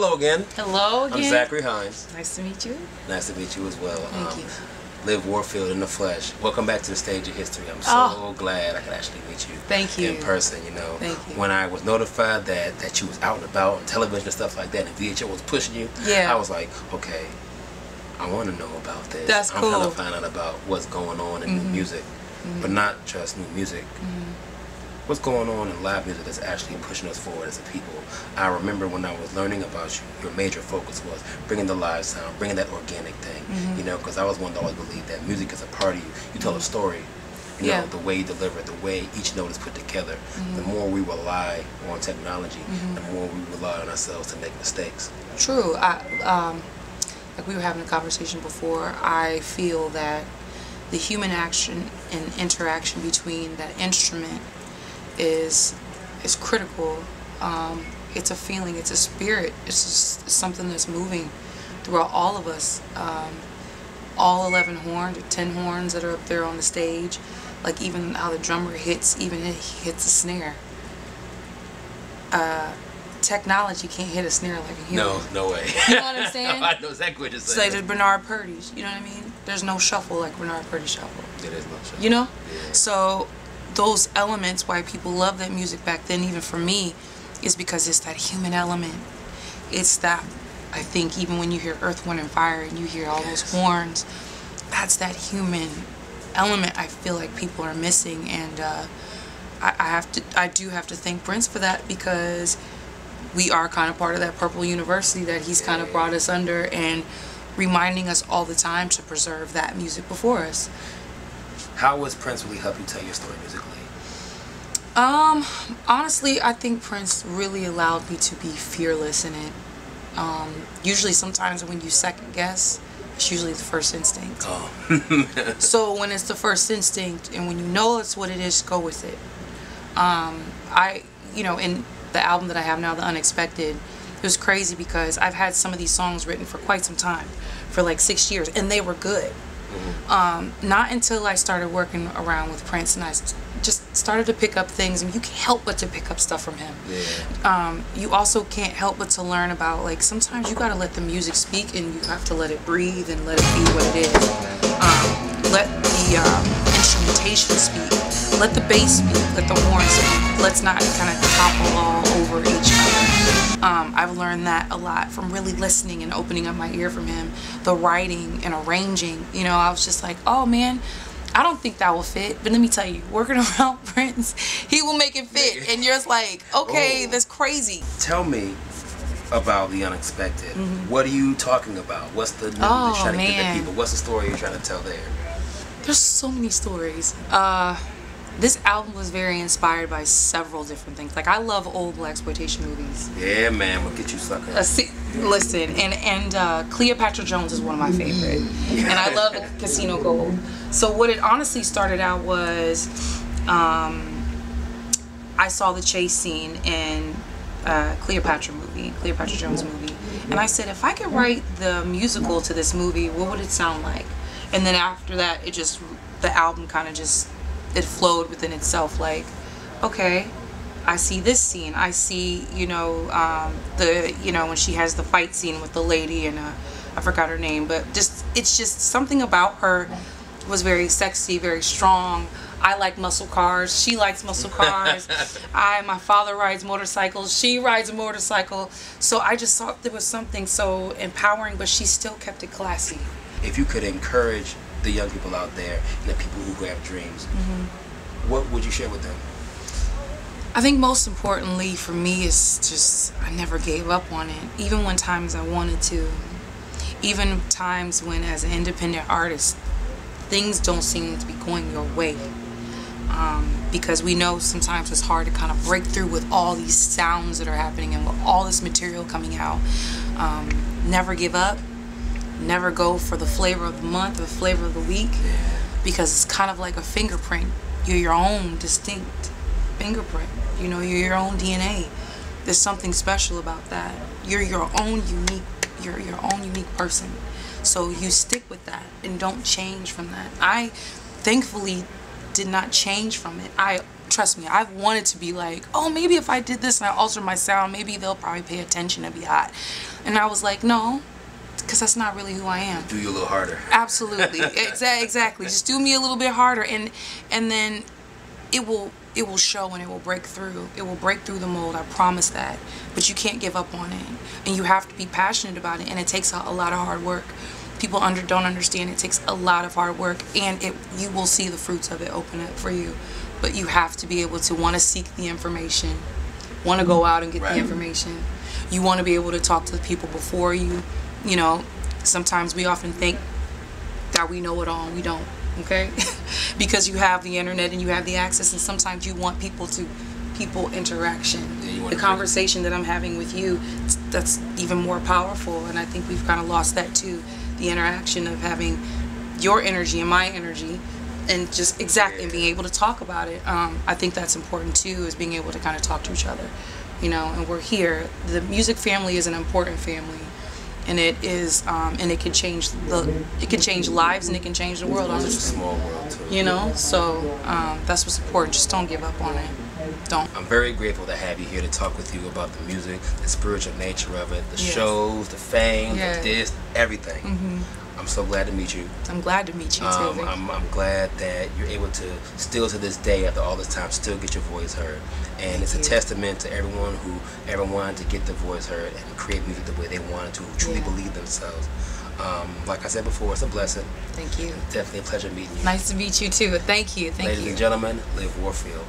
Hello again. Hello again. I'm Zac Lee Hornz. Nice to meet you. Nice to meet you as well. Thank you. Liv Warfield in the flesh. Welcome back to the stage of history. I'm so glad I could actually meet you. Thank you. In person, you know. Thank you. When I was notified that you was out and about on television and stuff like that, and VHO was pushing you, yeah, I was like, okay, I want to know about this. That's cool. I'm trying to find out about what's going on in new music, but not just new music. What's going on in live music that's actually pushing us forward as a people. I remember when I was learning about you, your major focus was bringing the live sound, bringing that organic thing, you know, because I was one that always believed that music is a part of you. You tell a story, you know, the way you deliver it, the way each note is put together. The more we rely on technology, the more we rely on ourselves to make mistakes. True. Like we were having a conversation before, I feel that the human action and interaction between that instrument is critical. It's a feeling, it's a spirit, it's just something that's moving throughout all of us. All 11 horns, 10 horns that are up there on the stage, like even how the drummer hits, even he hits a snare. Technology can't hit a snare like a human. No way. You know what I'm saying? I know exactly what you're saying. It's like the Bernard Purdy's, you know what I mean? There's no shuffle like Bernard Purdy shuffle. There is no shuffle. You know? Yeah. So those elements, why people love that music back then, even for me, is because it's that human element. It's that, I think, even when you hear Earth, Wind, and Fire and you hear all those horns, that's that human element I feel like people are missing. And I do have to thank Prince for that, because we are kind of part of that Purple University that he's kind of brought us under, and reminding us all the time to preserve that music before us. How was Prince really help you tell your story musically? Honestly, I think Prince really allowed me to be fearless in it. Usually sometimes when you second guess, it's usually the first instinct. Oh. So when it's the first instinct and when you know it's what it is, go with it. You know, in the album that I have now, The Unexpected, it was crazy because I've had some of these songs written for quite some time, for like 6 years, and they were good. Not until I started working around with Prince and I just started to pick up things, and you can't help but to pick up stuff from him. Yeah. You also can't help but to learn about, like, sometimes you gotta let the music speak and you have to let it breathe and let it be what it is. Let the instrumentation speak, let the bass speak, let the horn speak. Let's not kind of topple all over each other. I've learned that a lot from really listening and opening up my ear from him. The writing and arranging, you know, I was just like, oh man, I don't think that will fit, but let me tell you, working around Prince, he will make it fit. And you're just like, okay, that's crazy. Tell me about The Unexpected. What are you talking about? What's the news you're trying to get to people? What's the story you're trying to tell there? There's so many stories. This album was very inspired by several different things. Like, I love old blaxploitation movies. Yeah, man, we'll get you sucker. Listen, and Cleopatra Jones is one of my favorite. And I love the Casino Gold. So what it honestly started out was, I saw the chase scene in Cleopatra Jones movie. And I said, if I could write the musical to this movie, what would it sound like? And then after that, the album kind of just, it flowed within itself. Like, okay, I see this scene. I see, you know, when she has the fight scene with the lady, and I forgot her name, but it's just something about her was very sexy, very strong. I like muscle cars. She likes muscle cars. My father rides motorcycles. She rides a motorcycle. So I just thought there was something so empowering, but she still kept it classy. If you could encourage the young people out there, the people who have dreams, what would you share with them? I think most importantly for me is just, I never gave up on it, even when times I wanted to. Even times when, as an independent artist, things don't seem to be going your way. Because we know sometimes it's hard to kind of break through with all these sounds that are happening and with all this material coming out. Never give up. Never go for the flavor of the month or the flavor of the week, because it's kind of like a fingerprint. You're your own distinct fingerprint. You know, you're your own DNA. There's something special about that. You're your own unique. You're your own unique person. So you stick with that and don't change from that. I thankfully did not change from it. Trust me, I've wanted to be like, oh, maybe if I did this and I altered my sound, maybe they'll probably pay attention and be hot. And I was like, no, because that's not really who I am. Do you a little harder. Absolutely. Exactly. Just do me a little bit harder, and then it will show and it will break through. It will break through the mold. I promise that. But you can't give up on it, and you have to be passionate about it. And it takes a lot of hard work. People don't understand. It takes a lot of hard work, and you will see the fruits of it open up for you. But you have to be able to want to seek the information, want to go out and get the information. You want to be able to talk to the people before you. You know, sometimes we often think that we know it all, and we don't. Okay, because you have the internet and you have the access, and sometimes you want people interaction. The conversation that I'm having with you, that's even more powerful, and I think we've kind of lost that too. The interaction of having your energy and my energy, and just and being able to talk about it. I think that's important too, is being able to kind of talk to each other, you know. And we're here. The music family is an important family. And it is, and it can change lives, and it can change the world. Honestly, it's a small world too. You know, so that's what's important. Just don't give up on it. Don't. I'm very grateful to have you here to talk with you about the music, the spiritual nature of it, the shows, the fame, the this, everything. I'm so glad to meet you. I'm glad to meet you too. I'm glad that you're able to still to this day, after all this time, still get your voice heard. And it's a testament to everyone who ever wanted to get their voice heard and create music the way they wanted to, who truly believe themselves. Like I said before, it's a blessing. Thank you. Definitely a pleasure meeting you. Nice to meet you too. Thank you. Ladies and gentlemen, Liv Warfield.